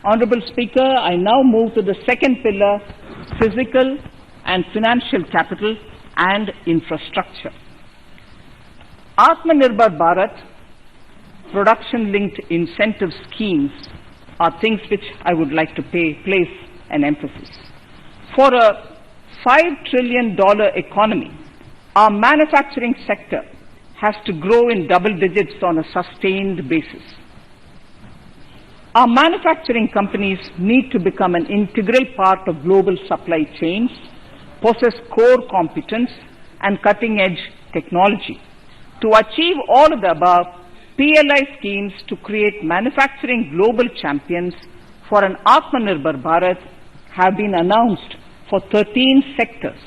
Honourable Speaker, I now move to the second pillar, physical and financial capital and infrastructure. Atmanirbhar Bharat, production-linked incentive schemes are things which I would like to place an emphasis. For a $5 trillion economy, our manufacturing sector has to grow in double digits on a sustained basis. Our manufacturing companies need to become an integral part of global supply chains, possess core competence and cutting-edge technology. To achieve all of the above, PLI schemes to create manufacturing global champions for an Atmanirbhar Bharat have been announced for 13 sectors.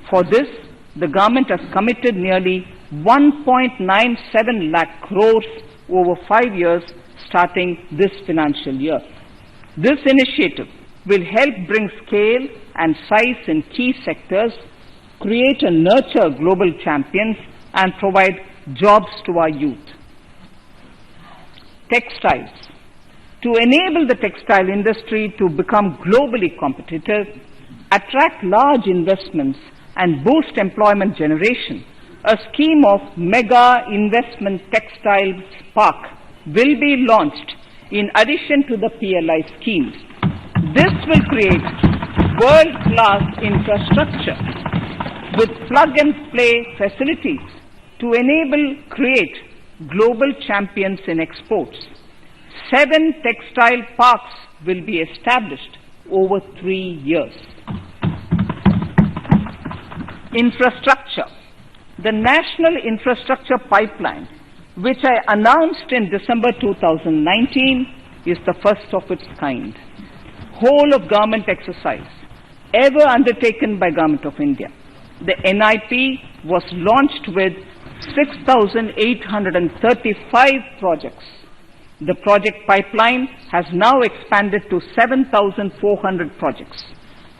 For this, the government has committed nearly 1.97 lakh crores over 5 years starting this financial year. This initiative will help bring scale and size in key sectors, create and nurture global champions, and provide jobs to our youth. Textiles. To enable the textile industry to become globally competitive, attract large investments, and boost employment generation, a scheme of Mega Investment Textiles Park will be launched in addition to the PLI schemes. This will create world-class infrastructure with plug-and-play facilities to create global champions in exports. 7 textile parks will be established over 3 years. Infrastructure. The National Infrastructure Pipeline, which I announced in December 2019, is the first of its kind. Whole of government exercise ever undertaken by Government of India. The NIP was launched with 6,835 projects. The project pipeline has now expanded to 7,400 projects.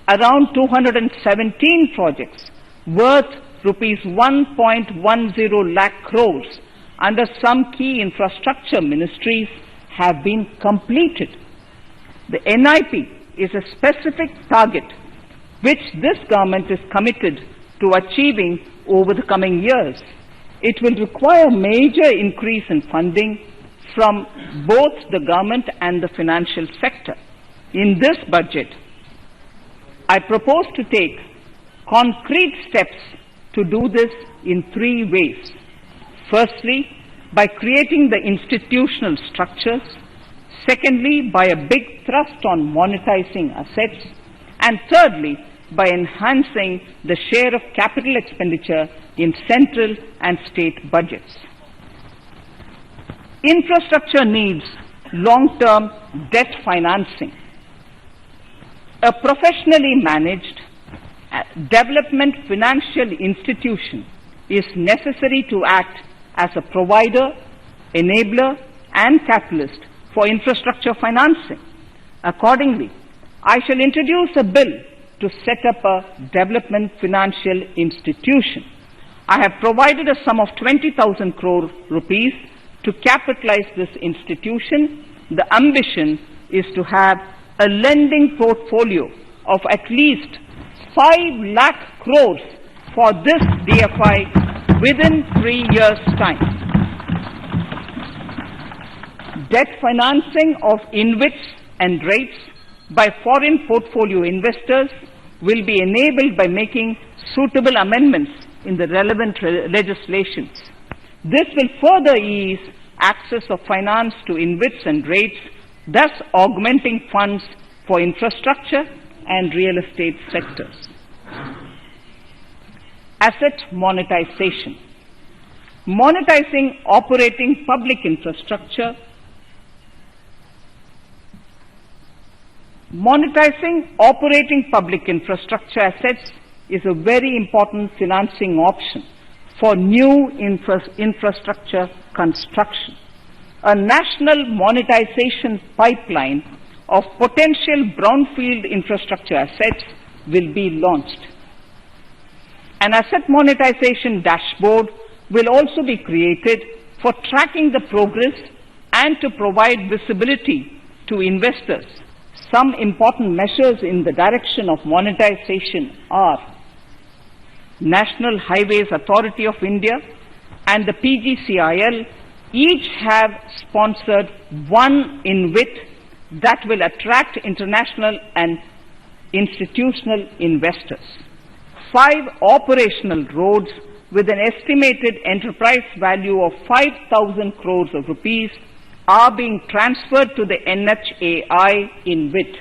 Around 217 projects worth rupees 1.10 lakh crores under some key infrastructure ministries have been completed. The NIP is a specific target which this government is committed to achieving over the coming years. It will require major increase in funding from both the government and the financial sector. In this budget, I propose to take concrete steps to do this in 3 ways. Firstly, by creating the institutional structures. Secondly, by a big thrust on monetizing assets. And thirdly, by enhancing the share of capital expenditure in central and state budgets. Infrastructure needs long-term debt financing. A professionally managed development financial institution is necessary to act as a provider, enabler, and catalyst for infrastructure financing. Accordingly, I shall introduce a bill to set up a development financial institution. I have provided a sum of 20,000 crore rupees to capitalize this institution. The ambition is to have a lending portfolio of at least 5 lakh crores for this DFI within 3 years' time. Debt financing of InvITs and rates by foreign portfolio investors will be enabled by making suitable amendments in the relevant legislations. This will further ease access of finance to InvITs and rates, thus augmenting funds for infrastructure and real estate sectors. Asset monetization. Monetizing operating public infrastructure. Monetizing operating public infrastructure assets is a very important financing option for new infrastructure construction. A national monetization pipeline of potential brownfield infrastructure assets will be launched. An asset monetization dashboard will also be created for tracking the progress and to provide visibility to investors Some important measures in the direction of monetization are National Highways Authority of India and the PGCIL each have sponsored one InvIT that will attract international and institutional investors. 5 operational roads with an estimated enterprise value of 5,000 crores of rupees are being transferred to the NHAI InvIT.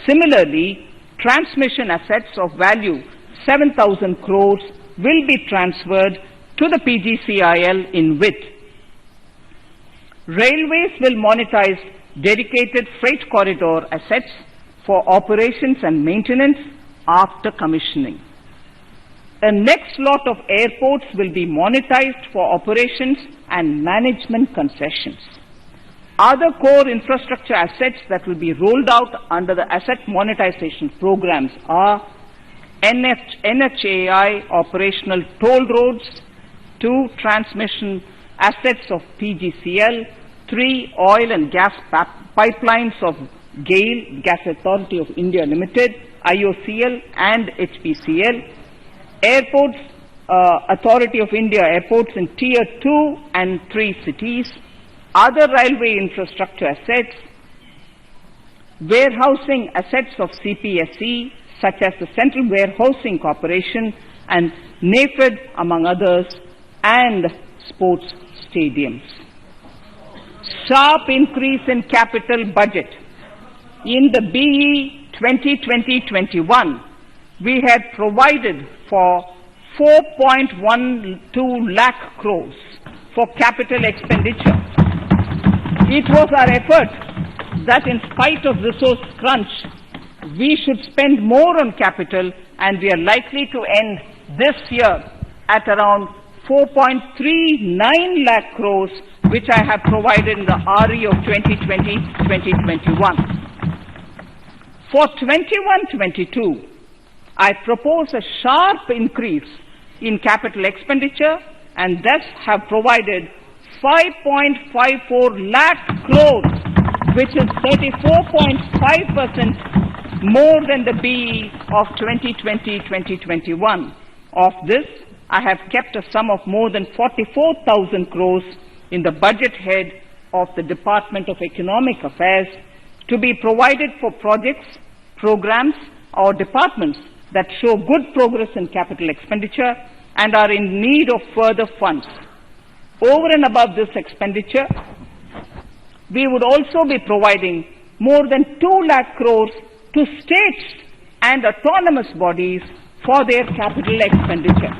Similarly, transmission assets of value 7,000 crores will be transferred to the PGCIL InvIT. Railways will monetize dedicated freight corridor assets for operations and maintenance after commissioning. A next lot of airports will be monetized for operations and management concessions. Other core infrastructure assets that will be rolled out under the asset monetization programs are NHAI operational toll roads, 2 transmission assets of PGCL, 3 oil and gas pipelines of GAIL, Gas Authority of India Limited, IOCL and HPCL, Airports Authority of India airports in Tier 2 and 3 cities, other railway infrastructure assets, warehousing assets of CPSE such as the Central Warehousing Corporation and NAFED among others, and sports stadiums. Sharp increase in capital budget. In the BE 2020-21, we had provided for 4.12 lakh crores for capital expenditure. It was our effort that in spite of resource crunch, we should spend more on capital, and we are likely to end this year at around 4.39 lakh crores, which I have provided in the RE of 2020-2021. For 21-22, I propose a sharp increase in capital expenditure and thus have provided 5.54 lakh crores, which is 34.5% more than the BE of 2020-2021. Of this, I have kept a sum of more than 44,000 crores in the budget head of the Department of Economic Affairs to be provided for projects, programs or departments that show good progress in capital expenditure and are in need of further funds. Over and above this expenditure, we would also be providing more than 2 lakh crores to states and autonomous bodies for their capital expenditure.